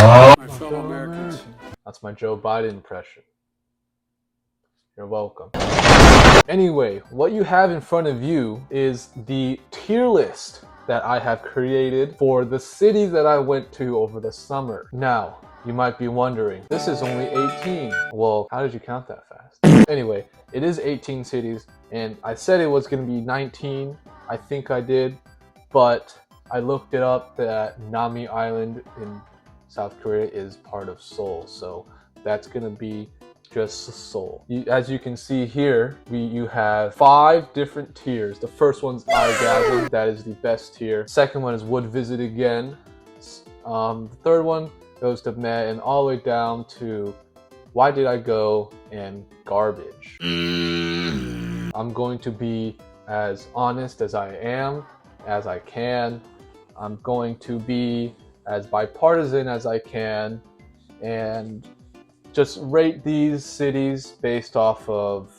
My fellow Americans. That's my Joe Biden impression. You're welcome. Anyway, what you have in front of you is the tier list that I have created for the cities that I went to over the summer. Now, you might be wondering, this is only 18. Well, how did you count that fast? Anyway, it is 18 cities, and I said it was going to be 19. I think I did, but I looked it up that Nami Island in South Korea is part of Seoul, so that's going to be just Seoul. As you can see here, you have 5 different tiers. The first one's Orgasm, that is the best tier. Second one is Would Visit Again. The third one goes to Meh, and all the way down to Why Did I Go and Garbage. I'm going to be as honest as I am, as I can. I'm going to be as bipartisan as I can, and just rate these cities based off of,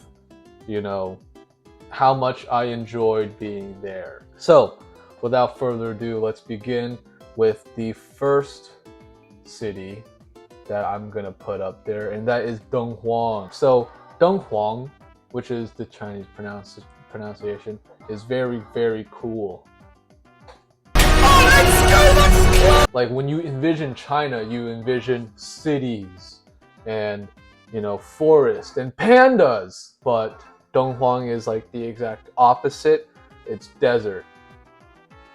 you know, how much I enjoyed being there. So, without further ado, let's begin with the first city that I'm gonna put up there, and that is Donghuang. So, Donghuang, which is the Chinese pronunciation, is very, very cool. Like, when you envision China, you envision cities and, you know, forest and pandas, but Donghuang is like the exact opposite. It's desert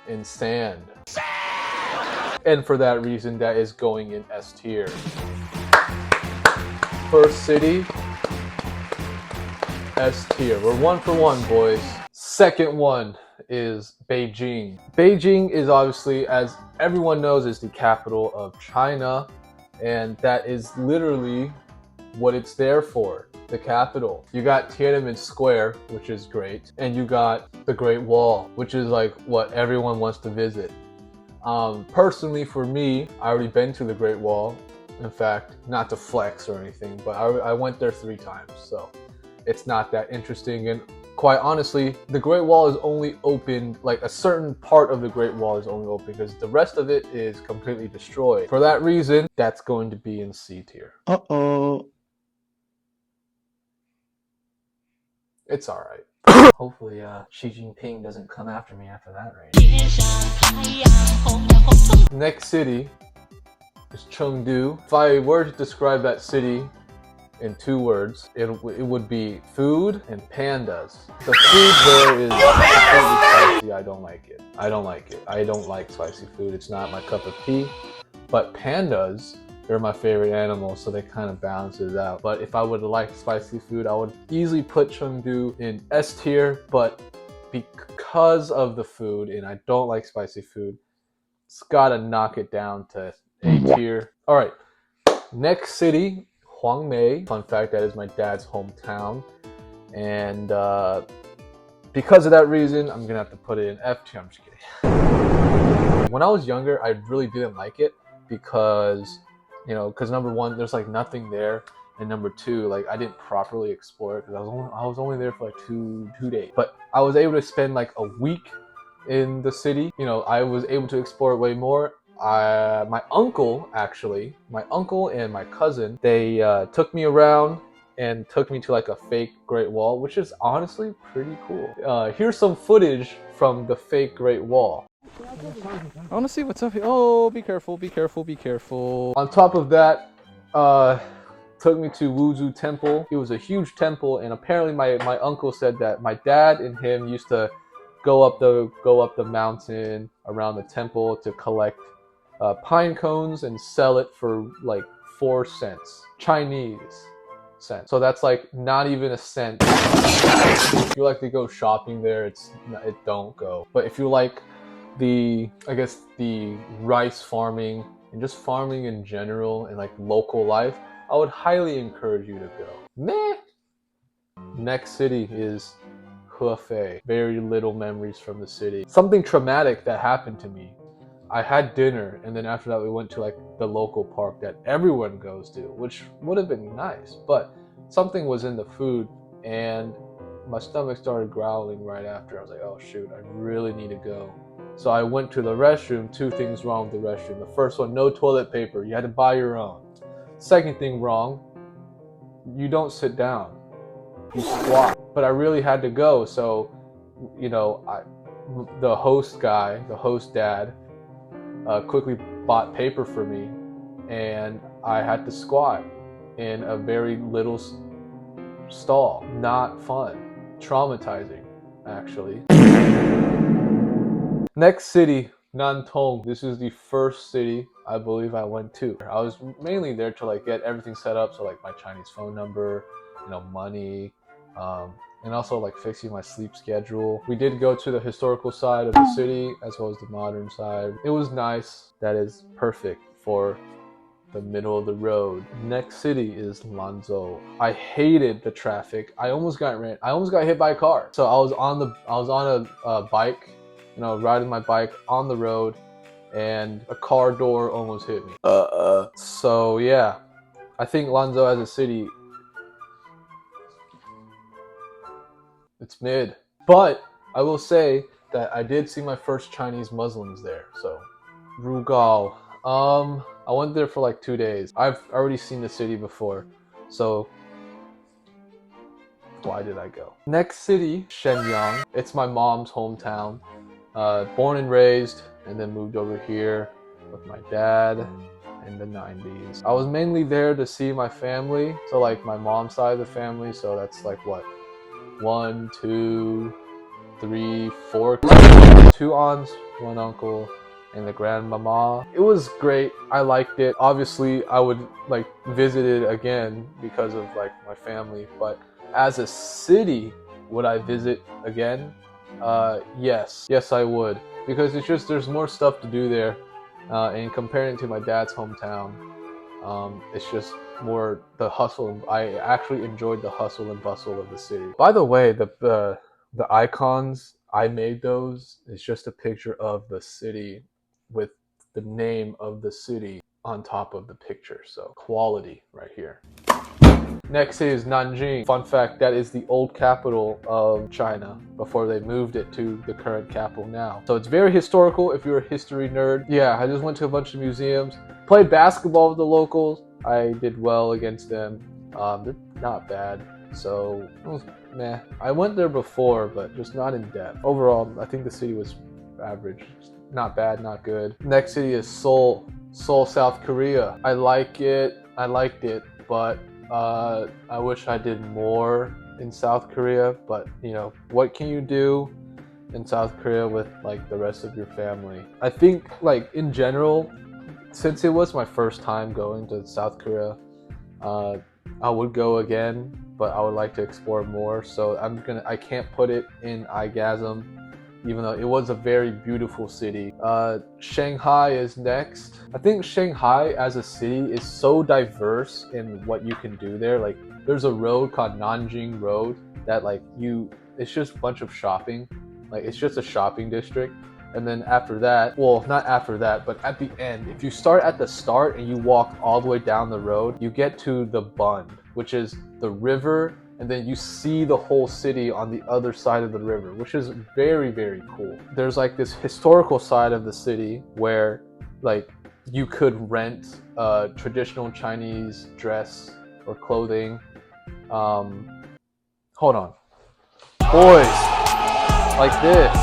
and sand, and for that reason that is going in S tier. First city, S tier. We're 1 for 1, boys. Second one is Beijing. Beijing is obviously, as everyone knows, is the capital of China, and that is literally what it's there for, the capital. You got Tiananmen Square, which is great, and you got the Great Wall, which is like what everyone wants to visit. Personally, for me, I already been to the Great Wall. In fact, not to flex or anything, but I went there 3 times, so it's not that interesting. And quite honestly, the Great Wall is only open, like a certain part of the Great Wall is only open because the rest of it is completely destroyed. For that reason, that's going to be in C tier. It's alright. Hopefully, Xi Jinping doesn't come after me after that raid. Next city is Chengdu. If I were to describe that city in 2 words, it would be food and pandas. The food there is completely spicy. I don't like it. I don't like spicy food. It's not my cup of tea. But pandas, they're my favorite animals, so they kind of balance it out. But if I would like spicy food, I would easily put Chengdu in S tier, but because of the food, and I don't like spicy food, it's gotta knock it down to A tier. Alright, next city, Huangmei. Fun fact, that is my dad's hometown. And because of that reason, I'm gonna have to put it in F tier. I'm just kidding. When I was younger, I really didn't like it because, you know, number 1, there's like nothing there, and number 2, like I didn't properly explore it because I was only there for like two days. But I was able to spend like a week in the city. You know, I was able to explore it way more. My uncle and my cousin, they took me around and took me to like a fake Great Wall, which is honestly pretty cool. Here's some footage from the fake Great Wall. I want to see what's up here. Oh, be careful, be careful, be careful. On top of that, took me to Wuzu Temple. It was a huge temple, and apparently my uncle said that my dad and him used to go up the mountain around the temple to collect pine cones and sell it for like 4 cents, Chinese cents. So that's like not even a cent. If you like to go shopping there, it don't go. But if you like the rice farming and just farming in general and like local life, I would highly encourage you to go. Meh. Next city is Hefei. Very little memories from the city. Something traumatic that happened to me. I had dinner, and then after that we went to like the local park that everyone goes to, which would have been nice, but something was in the food and my stomach started growling right after. I was like, oh shoot, I really need to go So I went to the restroom. Two things wrong with the restroom. The first one, no toilet paper. You had to buy your own. Second thing wrong, you don't sit down. You squat. But I really had to go, so the host dad, quickly bought paper for me, and I had to squat in a very little stall. Not fun. Traumatizing, actually. Next city, Nantong. This is the first city I believe I went to. I was mainly there to like get everything set up, so like my Chinese phone number, money, and also like fixing my sleep schedule. We did go to the historical side of the city as well as the modern side. It was nice. That is perfect for the middle of the road. Next city is Lanzhou. I hated the traffic. I almost got hit by a car. So I was on a bike, riding my bike on the road, and a car door almost hit me. So yeah, I think Lanzhou as a city, it's mid. But I will say that I did see my first Chinese Muslims there. So Rugao. I went there for like 2 days. I've already seen the city before, so why did I go? Next city, Shenyang. It's my mom's hometown. Born and raised, and then moved over here with my dad in the 90s. I was mainly there to see my family, so like my mom's side of the family, so that's like what? 1, 2, 3, 4. 2 aunts, 1 uncle, and the grandmama. It was great. I liked it. Obviously, I would like visit it again because of like my family, but as a city, would I visit again? Yes, I would, because it's just there's more stuff to do there, and comparing it to my dad's hometown, it's just more the hustle. I actually enjoyed the hustle and bustle of the city. By the way, the icons, I made those. It's just a picture of the city with the name of the city on top of the picture. So quality right here. Next city is Nanjing. Fun fact, that is the old capital of China before they moved it to the current capital now. So it's very historical if you're a history nerd. Yeah, I just went to a bunch of museums, played basketball with the locals. I did well against them. They're not bad. So it was meh. I went there before, but just not in depth. Overall, I think the city was average. Not bad, not good. Next city is Seoul. Seoul, South Korea. I liked it, but I wish I did more in South Korea. But what can you do in South Korea with like the rest of your family? I think like in general, since it was my first time going to South Korea, I would go again, but I would like to explore more. So I can't put it in igasm, even though it was a very beautiful city. Shanghai is next. I think Shanghai as a city is so diverse in what you can do there. Like there's a road called Nanjing Road that it's just a bunch of shopping. Like it's just a shopping district. And then after that, well, not after that, but at the end, if you start at the start and you walk all the way down the road, you get to the Bund, which is the river, and then you see the whole city on the other side of the river, which is very, very cool. There's like this historical side of the city where like you could rent a traditional Chinese dress or clothing. Hold on. Boys, like this.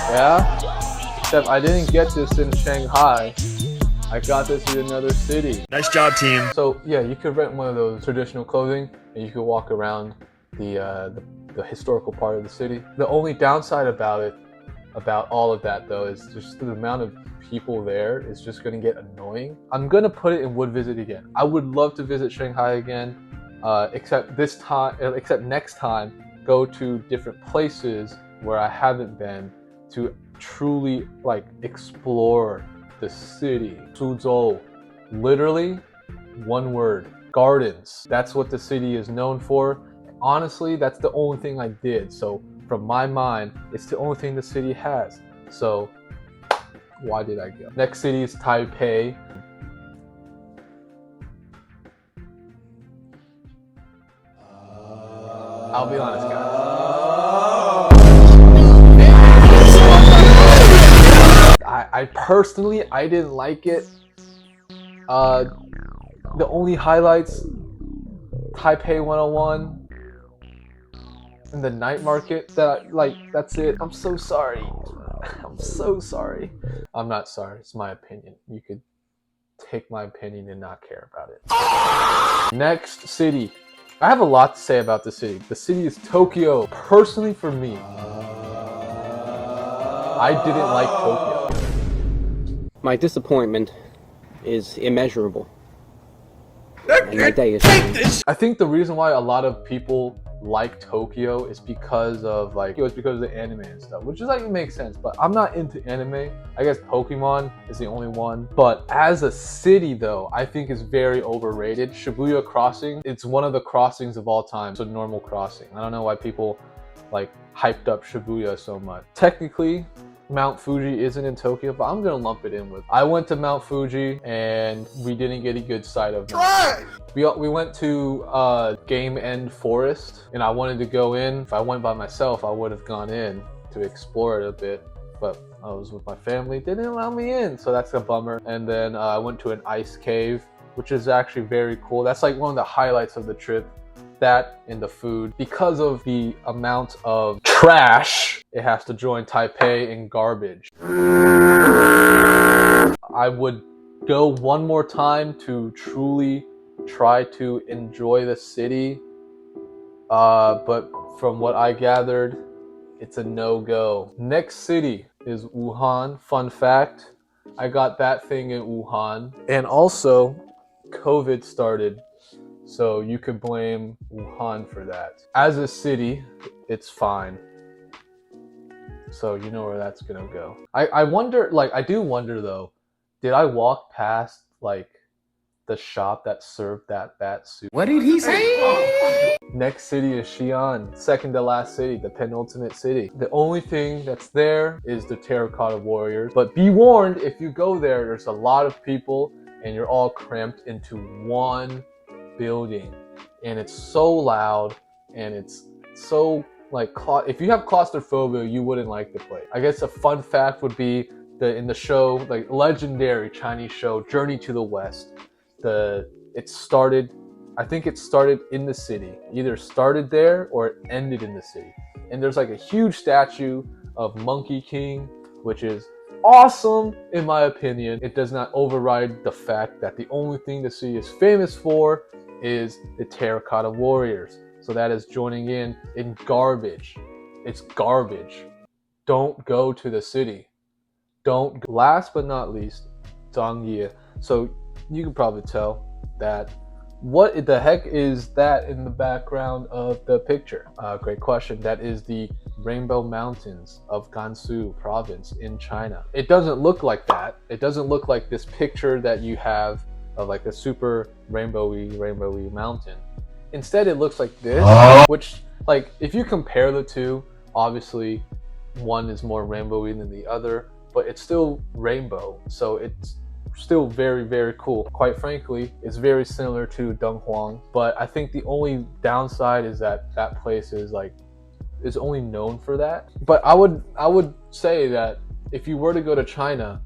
Yeah? Except I didn't get this in Shanghai. I got this in another city. Nice job, team. So yeah, you could rent one of those traditional clothing and you could walk around the historical part of the city. The only downside about all of that though, is just the amount of people there is just gonna get annoying. I'm gonna put it in would visit again. I would love to visit Shanghai again, except next time, go to different places where I haven't been to truly like explore the city. Suzhou, literally one word, gardens. That's what the city is known for. Honestly, that's the only thing I did. So from my mind, it's the only thing the city has. So why did I go? Next city is Taipei. I'll be honest, guys. I personally, I didn't like it. The only highlights, Taipei 101 and the night market, that's it. I'm so sorry. I'm so sorry. I'm not sorry. It's my opinion. You could take my opinion and not care about it. Next city. I have a lot to say about the city. The city is Tokyo. Personally, for me, I didn't like Tokyo. My disappointment is immeasurable. And my day is I think the reason why a lot of people like Tokyo is because of the anime and stuff, which is like, it makes sense, but I'm not into anime. I guess Pokemon is the only one. But as a city though, I think it's very overrated. Shibuya Crossing, it's one of the crossings of all time. It's a normal crossing. I don't know why people like hyped up Shibuya so much. Technically, Mount Fuji isn't in Tokyo, but I'm gonna lump it in with. I went to Mount Fuji and we didn't get a good sight of Mount Fuji. We went to Game End Forest and I wanted to go in. If I went by myself, I would have gone in to explore it a bit, but I was with my family, didn't allow me in, so that's a bummer. And then I went to an ice cave, which is actually very cool. That's like one of the highlights of the trip. That and the food. Because of the amount of trash, it has to join Taipei in garbage. I would go one more time to truly try to enjoy the city, but from what I gathered, it's a no-go. Next city is Wuhan. Fun fact, I got that thing in Wuhan, and also COVID started. So you could blame Wuhan for that. As a city, it's fine. So you know where that's gonna go. I wonder, I do wonder though, did I walk past like the shop that served that bat soup? What did he say? Next city is Xi'an, second to last city, the penultimate city. The only thing that's there is the Terracotta Warriors. But be warned, if you go there, there's a lot of people and you're all cramped into one building, and it's so loud and it's so if you have claustrophobia, you wouldn't like the place. I guess a fun fact would be in the show, like legendary Chinese show Journey to the West, I think it started in the city, either started there or it ended in the city. And there's like a huge statue of Monkey King, which is awesome in my opinion. It does not override the fact that the only thing the city is famous for is the Terracotta Warriors. So that is joining in garbage. It's garbage. Don't go to the city. Don't go. Last but not least, Zhangye. So you can probably tell that. What the heck is that in the background of the picture? Great question. That is the Rainbow Mountains of Gansu province in China. It doesn't look like that. It doesn't look like this picture that you have of like a super rainbowy mountain. Instead, it looks like this, which like if you compare the two, obviously one is more rainbowy than the other, but it's still rainbow. So it's still very, very cool. Quite frankly, it's very similar to Dunhuang, but I think the only downside is that that place is only known for that. But I would say that if you were to go to China,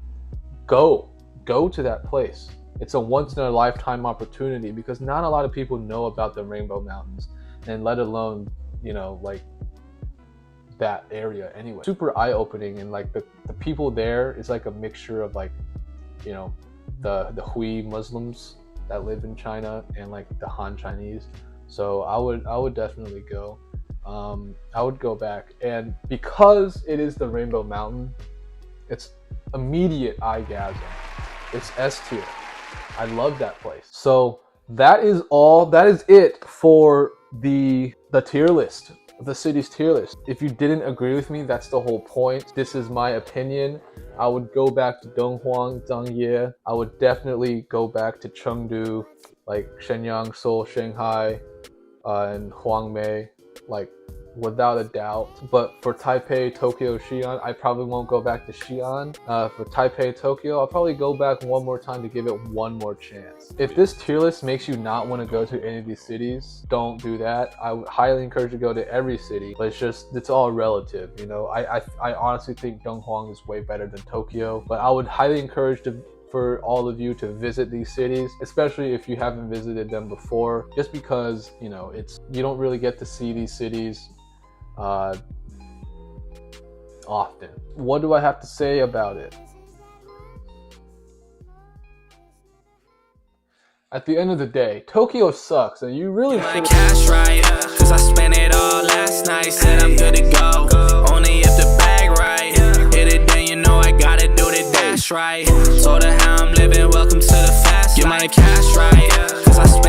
go to that place. It's a once in a lifetime opportunity because not a lot of people know about the Rainbow Mountains, and let alone, that area anyway. Super eye-opening, and like the people there is like a mixture of the Hui Muslims that live in China and like the Han Chinese. So I would definitely go. I would go back, and because it is the Rainbow Mountain, it's immediate eye-gasm. It's S tier. I love that place. So that is all. That is it for the tier list, the city's tier list. If you didn't agree with me, that's the whole point. This is my opinion. I would go back to Donghuang, Zhangye. I would definitely go back to Chengdu, like Shenyang, Seoul, Shanghai, and Huangmei, like without a doubt. But for Taipei, Tokyo, Xi'an, I probably won't go back to Xi'an. For Taipei, Tokyo, I'll probably go back one more time to give it one more chance. If this tier list makes you not want to go to any of these cities, don't do that. I would highly encourage you to go to every city, but it's all relative, you know. I honestly think Donghuang is way better than Tokyo, but I would highly encourage for all of you to visit these cities, especially if you haven't visited them before, just because, you know, you don't really get to see these cities often. What do I have to say about it? At the end of the day, Tokyo sucks, and you really should. Cash right, cause I spent it all last night. Said I'm good to go, only if the bag right. Hit it, then you know I gotta do the dash right. Told her how I'm living, welcome to the fast life. Get my cash right, cause I spent